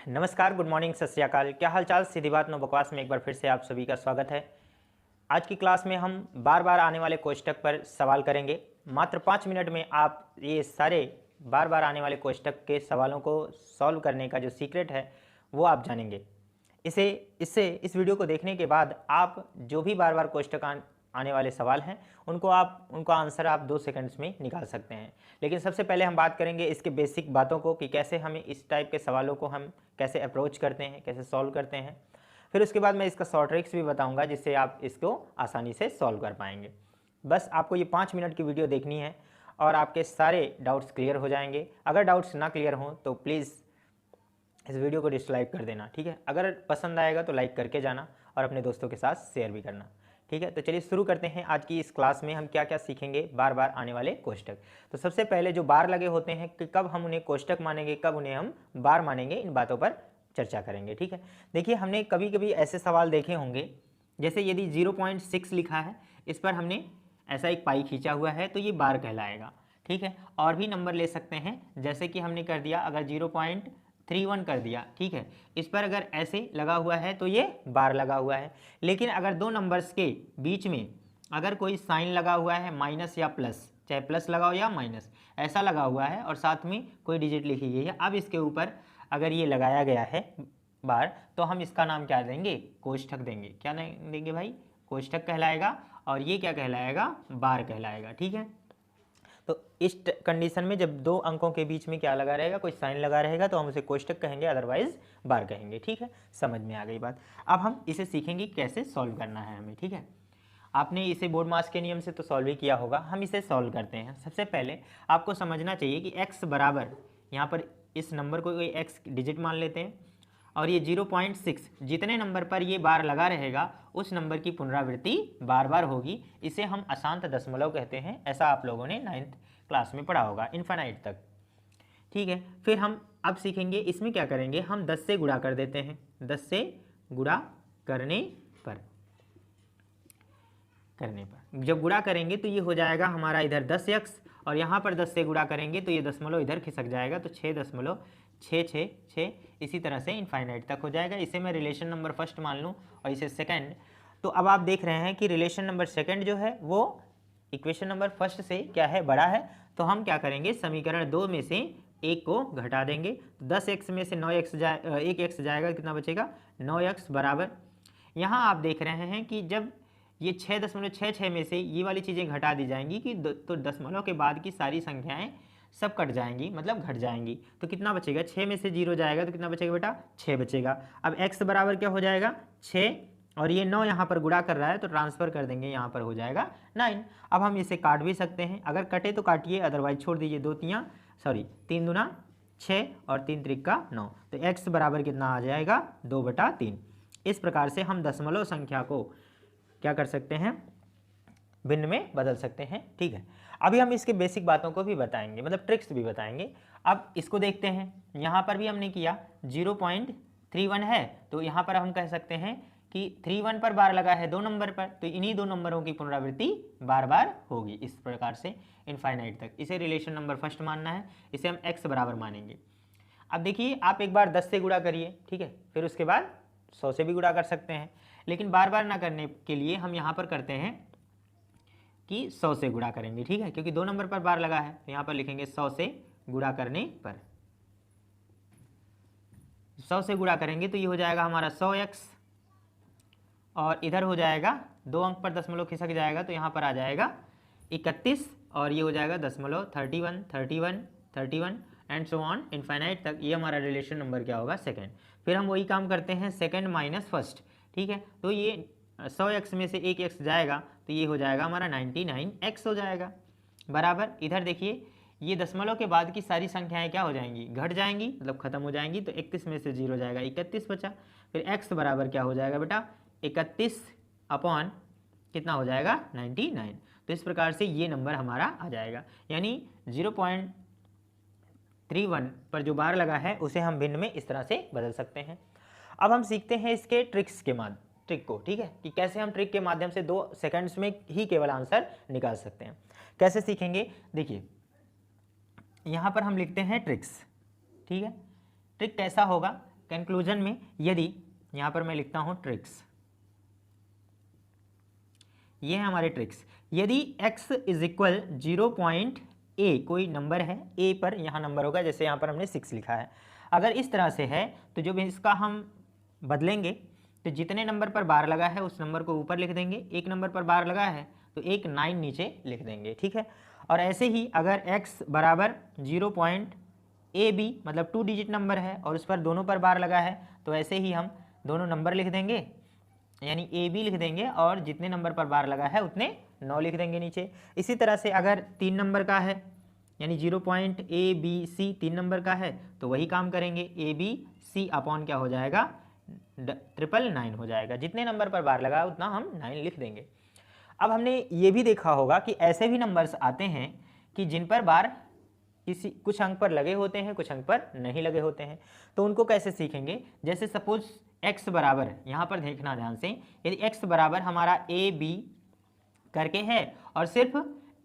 नमस्कार, good morning, सत श्री अकाल। क्या हालचाल। सीधी बात नो बकवास में एक बार फिर से आप सभी का स्वागत है। आज की क्लास में हम बार बार आने वाले कोष्ठक पर सवाल करेंगे। मात्र 5 मिनट में आप ये सारे बार बार आने वाले कोष्ठक के सवालों को सॉल्व करने का जो सीक्रेट है वो आप जानेंगे। इस वीडियो को देखने के बाद आप जो भी बार बार कोष्ठक आने वाले सवाल हैं उनका आंसर आप 2 सेकंड्स में निकाल सकते हैं। लेकिन सबसे पहले हम बात करेंगे इसके बेसिक बातों को कि कैसे हमें इस टाइप के सवालों को हम कैसे अप्रोच करते हैं, कैसे सॉल्व करते हैं। फिर उसके बाद मैं इसका शॉर्ट ट्रिक्स भी बताऊंगा जिससे आप इसको आसानी से सॉल्व कर पाएंगे। बस आपको ये 5 मिनट की वीडियो देखनी है और आपके सारे डाउट्स क्लियर हो जाएंगे। अगर डाउट्स ना क्लियर हों तो प्लीज़ इस वीडियो को डिसलाइक कर देना, ठीक है। अगर पसंद आएगा तो लाइक करके जाना और अपने दोस्तों के साथ शेयर भी करना, ठीक है। तो चलिए शुरू करते हैं। आज की इस क्लास में हम क्या क्या सीखेंगे बार बार आने वाले कोष्ठक। तो सबसे पहले जो बार लगे होते हैं कि कब हम उन्हें कोष्ठक मानेंगे, कब उन्हें हम बार मानेंगे, इन बातों पर चर्चा करेंगे, ठीक है। देखिए, हमने कभी कभी ऐसे सवाल देखे होंगे, जैसे यदि 0.6 लिखा है, इस पर हमने ऐसा एक पाई खींचा हुआ है तो ये बार कहलाएगा, ठीक है। और भी नंबर ले सकते हैं, जैसे कि हमने कर दिया अगर 0.31 कर दिया, ठीक है। इस पर अगर ऐसे लगा हुआ है तो ये बार लगा हुआ है। लेकिन अगर दो नंबर्स के बीच में अगर कोई साइन लगा हुआ है, माइनस या प्लस, चाहे प्लस लगाओ या माइनस, ऐसा लगा हुआ है और साथ में कोई डिजिट लिखी गई है, अब इसके ऊपर अगर ये लगाया गया है बार, तो हम इसका नाम क्या देंगे, कोष्ठक देंगे। क्या नाम देंगे भाई, कोष्ठक कहलाएगा। और ये क्या कहलाएगा, बार कहलाएगा, ठीक है। तो इस कंडीशन में जब दो अंकों के बीच में क्या लगा रहेगा, कोई साइन लगा रहेगा, तो हम उसे कोष्ठक कहेंगे, अदरवाइज बार कहेंगे, ठीक है। समझ में आ गई बात। अब हम इसे सीखेंगे कैसे सॉल्व करना है हमें, ठीक है। आपने इसे बोर्ड मास के नियम से तो सॉल्व ही किया होगा, हम इसे सॉल्व करते हैं। सबसे पहले आपको समझना चाहिए कि x बराबर, यहाँ पर इस नंबर को कोई x डिजिट मान लेते हैं और ये 0.6 जितने नंबर पर ये बार लगा रहेगा उस नंबर की पुनरावृत्ति बार बार होगी। इसे हम अशांत दशमलव कहते हैं। ऐसा आप लोगों ने 9th क्लास में पढ़ा होगा, इनफाइनाइट तक, ठीक है। फिर हम अब सीखेंगे इसमें क्या करेंगे, हम 10 से गुणा कर देते हैं। 10 से गुणा करने पर जब गुणा करेंगे तो ये हो जाएगा हमारा इधर 10x और यहाँ पर 10 से गुणा करेंगे तो ये दशमलव इधर खिसक जाएगा, तो 6.666 इसी तरह से इनफाइनाइट तक हो जाएगा। इसे मैं रिलेशन नंबर फर्स्ट मान लूँ और इसे सेकंड। तो अब आप देख रहे हैं कि रिलेशन नंबर सेकंड जो है वो इक्वेशन नंबर फर्स्ट से क्या है, बड़ा है। तो हम क्या करेंगे, समीकरण 2 में से 1 को घटा देंगे। 10x में से 1 x जाएगा, कितना बचेगा, 9x बराबर। यहाँ आप देख रहे हैं कि जब ये 6.66 में से ये वाली चीज़ें घटा दी जाएंगी कि तो दशमलव के बाद की सारी संख्याएं सब कट जाएंगी, मतलब घट जाएंगी। तो कितना बचेगा, 6 में से 0 जाएगा तो कितना बचेगा बेटा, 6 बचेगा। अब x बराबर क्या हो जाएगा, 6, और ये 9 यहाँ पर गुणा कर रहा है तो ट्रांसफर कर देंगे, यहाँ पर हो जाएगा 9। अब हम इसे काट भी सकते हैं, अगर कटे तो काटिए, अदरवाइज छोड़ दीजिए। 3 दूना 6 और 3 त्रिका 9, तो x बराबर कितना आ जाएगा, 2/3। इस प्रकार से हम दशमलव संख्या को क्या कर सकते हैं, भिन्न में बदल सकते हैं, ठीक है। अभी हम इसके बेसिक बातों को भी बताएंगे, मतलब ट्रिक्स भी बताएंगे। अब इसको देखते हैं, यहाँ पर भी हमने किया 0.31 है, तो यहाँ पर हम कह सकते हैं कि 31 पर बार लगा है 2 नंबर पर, तो इन्हीं 2 नंबरों की पुनरावृत्ति बार बार होगी, इस प्रकार से इनफाइनाइट तक। इसे रिलेशन नंबर फर्स्ट मानना है, इसे हम x बराबर मानेंगे। अब देखिए, आप एक बार 10 से गुणा करिए, ठीक है, फिर उसके बाद 100 से भी गुणा कर सकते हैं, लेकिन बार बार ना करने के लिए हम यहाँ पर करते हैं कि 100 से गुणा करेंगे, ठीक है, क्योंकि 2 नंबर पर बार लगा है। तो यहाँ पर लिखेंगे 100 से गुणा करने पर, 100 से गुणा करेंगे तो ये हो जाएगा हमारा 100x और इधर हो जाएगा 2 अंक पर दशमलव खिसक जाएगा तो यहाँ पर आ जाएगा 31 और ये हो जाएगा दशमलव 31 एंड सो ऑन इनफाइनाइट तक। ये हमारा रिलेशन नंबर क्या होगा, सेकंड। फिर हम वही काम करते हैं सेकंड माइनस फर्स्ट, ठीक है। तो ये 100x में से 1 x जाएगा तो ये हो जाएगा हमारा 99x हो जाएगा, बराबर। इधर देखिए, ये दशमलव के बाद की सारी संख्याएं क्या हो जाएंगी, घट जाएंगी, मतलब खत्म हो जाएंगी। तो 31 में से 0 जाएगा, 31 बचा। फिर x बराबर क्या हो जाएगा बेटा, 31 अपॉन कितना हो जाएगा, 99। तो इस प्रकार से ये नंबर हमारा आ जाएगा, यानी 0.31 पर जो बार लगा है उसे हम भिन्न में इस तरह से बदल सकते हैं। अब हम सीखते हैं इसके ट्रिक को, ठीक है, कि कैसे हम ट्रिक के माध्यम से 2 सेकंड्स में ही केवल आंसर निकाल सकते हैं। कैसे सीखेंगे, देखिए यहाँ पर हम लिखते हैं ट्रिक्स, ठीक है। ट्रिक कैसा होगा कंक्लूजन में यदि यहाँ पर मैं लिखता हूँ ट्रिक्स, ये है हमारे ट्रिक्स। यदि x इज इक्वल 0.a कोई नंबर है, a पर यहाँ नंबर होगा, जैसे यहाँ पर हमने 6 लिखा है। अगर इस तरह से है तो जो भी इसका हम बदलेंगे तो जितने नंबर पर बार लगा है उस नंबर को ऊपर लिख देंगे, एक नंबर पर बार लगा है तो एक 9 नीचे लिख देंगे, ठीक है। और ऐसे ही अगर x बराबर 0.ab मतलब 2 डिजिट नंबर है और उस पर दोनों पर बार लगा है तो ऐसे ही हम दोनों नंबर लिख देंगे, यानी ए बी लिख देंगे और जितने नंबर पर बार लगा है उतने 9 लिख देंगे नीचे। इसी तरह से अगर 3 नंबर का है यानी 0.abc 3 नंबर का है तो वही काम करेंगे, ए बी सी अपॉन क्या हो जाएगा 999 हो जाएगा। जितने नंबर पर बार लगा उतना हम 9 लिख देंगे। अब हमने ये भी देखा होगा कि ऐसे भी नंबर्स आते हैं कि जिन पर बार किसी कुछ अंक पर लगे होते हैं, कुछ अंक पर नहीं लगे होते हैं, तो उनको कैसे सीखेंगे। जैसे सपोज x बराबर, यहाँ पर देखना ध्यान से, यदि x बराबर हमारा ए बी करके है और सिर्फ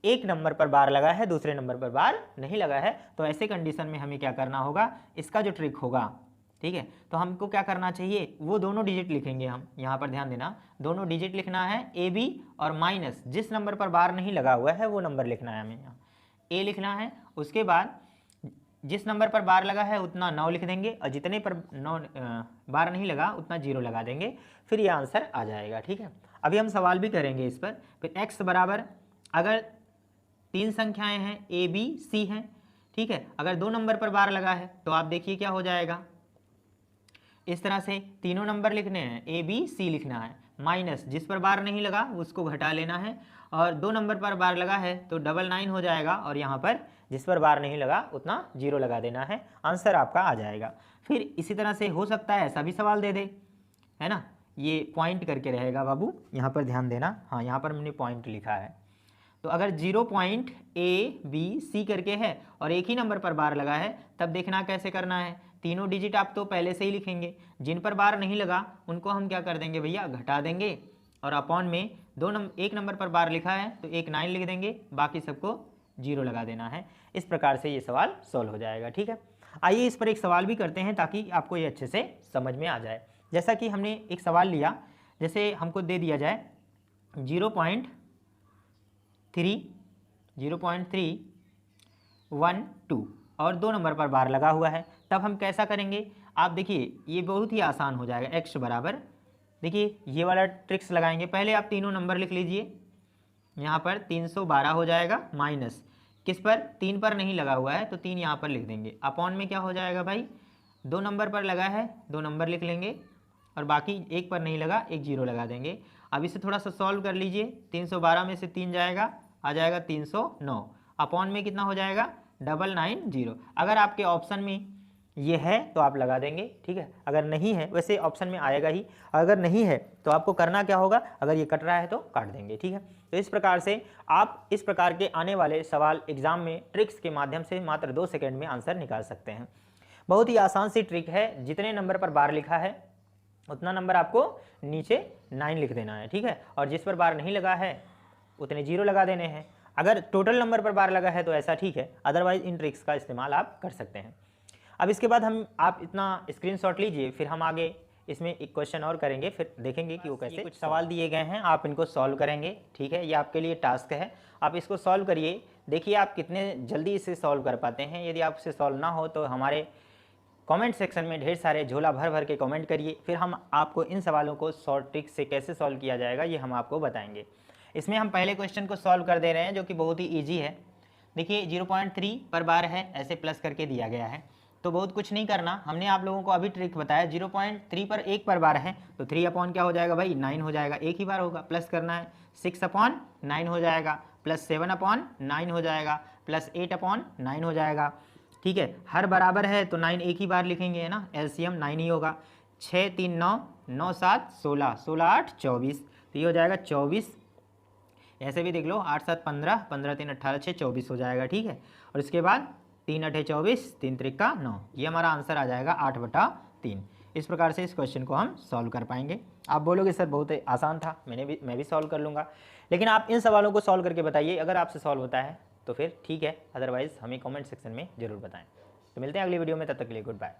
एक नंबर पर बार लगा है, दूसरे नंबर पर बार नहीं लगा है, तो ऐसे कंडीशन में हमें क्या करना होगा, इसका जो ट्रिक होगा, ठीक है, तो हमको क्या करना चाहिए, वो दोनों डिजिट लिखेंगे हम। यहाँ पर ध्यान देना, दोनों डिजिट लिखना है ए बी और माइनस जिस नंबर पर बार नहीं लगा हुआ है वो नंबर लिखना है हमें, यहाँ ए लिखना है। उसके बाद जिस नंबर पर बार लगा है उतना 9 लिख देंगे और जितने पर 9 बार नहीं लगा उतना 0 लगा देंगे, फिर ये आंसर आ जाएगा, ठीक है। अभी हम सवाल भी करेंगे इस पर। फिर x बराबर, अगर 3 संख्याएं हैं ए बी सी हैं, ठीक है, अगर 2 नंबर पर बार लगा है तो आप देखिए क्या हो जाएगा, इस तरह से तीनों नंबर लिखने हैं, ए बी सी लिखना है, माइनस जिस पर बार नहीं लगा उसको घटा लेना है और 2 नंबर पर बार लगा है तो 999 हो जाएगा और यहाँ पर जिस पर बार नहीं लगा उतना 0 लगा देना है, आंसर आपका आ जाएगा। फिर इसी तरह से हो सकता है ऐसा भी सवाल दे दे, है ना, ये पॉइंट करके रहेगा बाबू, यहाँ पर ध्यान देना, हाँ यहाँ पर मैंने पॉइंट लिखा है। तो अगर 0.abc करके है और एक ही नंबर पर बार लगा है तब देखना कैसे करना है, तीनों डिजिट आप तो पहले से ही लिखेंगे, जिन पर बार नहीं लगा उनको हम क्या कर देंगे भैया, घटा देंगे और अपॉन में एक नंबर पर बार लिखा है तो एक 9 लिख देंगे, बाकी सबको 0 लगा देना है। इस प्रकार से ये सवाल सॉल्व हो जाएगा, ठीक है। आइए इस पर एक सवाल भी करते हैं ताकि आपको ये अच्छे से समझ में आ जाए। जैसा कि हमने एक सवाल लिया, जैसे हमको दे दिया जाए 0.312 और 2 नंबर पर बार लगा हुआ है, तब हम कैसा करेंगे, आप देखिए ये बहुत ही आसान हो जाएगा। x बराबर, देखिए ये वाला ट्रिक्स लगाएंगे, पहले आप तीनों नंबर लिख लीजिए, यहाँ पर 312 हो जाएगा, माइनस किस पर, 3 पर नहीं लगा हुआ है तो 3 यहाँ पर लिख देंगे, अपॉन में क्या हो जाएगा भाई, 2 नंबर पर लगा है 2 नंबर लिख लेंगे और बाकी एक पर नहीं लगा एक 0 लगा देंगे। अब इसे थोड़ा सा सॉल्व कर लीजिए, 312 में से 3 जाएगा, आ जाएगा 309, अपॉन में कितना हो जाएगा 990। अगर आपके ऑप्शन में ये है तो आप लगा देंगे, ठीक है, अगर नहीं है, वैसे ऑप्शन में आएगा ही, अगर नहीं है तो आपको करना क्या होगा, अगर ये कट रहा है तो काट देंगे, ठीक है। तो इस प्रकार से आप इस प्रकार के आने वाले सवाल एग्जाम में ट्रिक्स के माध्यम से मात्र 2 सेकंड में आंसर निकाल सकते हैं। बहुत ही आसान सी ट्रिक है, जितने नंबर पर बार लिखा है उतना नंबर आपको नीचे 9 लिख देना है, ठीक है, और जिस पर बार नहीं लगा है उतने 0 लगा देने हैं। अगर टोटल नंबर पर बार लगा है तो ऐसा ठीक है, अदरवाइज इन ट्रिक्स का इस्तेमाल आप कर सकते हैं। अब इसके बाद आप इतना स्क्रीनशॉट लीजिए, फिर हम आगे इसमें एक क्वेश्चन और करेंगे, फिर देखेंगे कि वो कैसे। कुछ सवाल दिए गए हैं, आप इनको सॉल्व करेंगे, ठीक है, ये आपके लिए टास्क है, आप इसको सॉल्व करिए, देखिए आप कितने जल्दी इसे सॉल्व कर पाते हैं। यदि आपसे सॉल्व ना हो तो हमारे कमेंट सेक्शन में ढेर सारे झोला भर भर के कमेंट करिए, फिर हम आपको इन सवालों को शॉर्ट ट्रिक से कैसे सॉल्व किया जाएगा ये हम आपको बताएंगे। इसमें हम पहले क्वेश्चन को सॉल्व कर दे रहे हैं जो कि बहुत ही ईजी है। देखिए 0.3 पर बार है, ऐसे प्लस करके दिया गया है, तो बहुत कुछ नहीं करना, हमने आप लोगों को अभी ट्रिक बताया। 0.3 पर एक पर बार है तो 3 अपॉन क्या हो जाएगा भाई 9 हो जाएगा, एक ही बार होगा, प्लस करना है, 6 अपॉन 9 हो जाएगा, प्लस 7 अपॉन 9 हो जाएगा, प्लस 8 अपॉन 9 हो जाएगा, ठीक है। हर बराबर है तो 9 एक ही बार लिखेंगे, है ना, एलसीएम 9 ही होगा। 6 3 9, 9 7 16, 16 8 24, तो ये हो जाएगा 24। ऐसे भी देख लो, 8 7 15, 15 3 18, 6 24 हो जाएगा, ठीक है। और इसके बाद 3 8 24, 3 3 9, ये हमारा आंसर आ जाएगा 8/3। इस प्रकार से इस क्वेश्चन को हम सॉल्व कर पाएंगे। आप बोलोगे सर बहुत आसान था, मैं भी सॉल्व कर लूँगा, लेकिन आप इन सवालों को सॉल्व करके बताइए, अगर आपसे सॉल्व होता है तो फिर ठीक है, अदरवाइज़ हमें कमेंट सेक्शन में ज़रूर बताएं। तो मिलते हैं अगली वीडियो में, तब तक के लिए गुड बाय।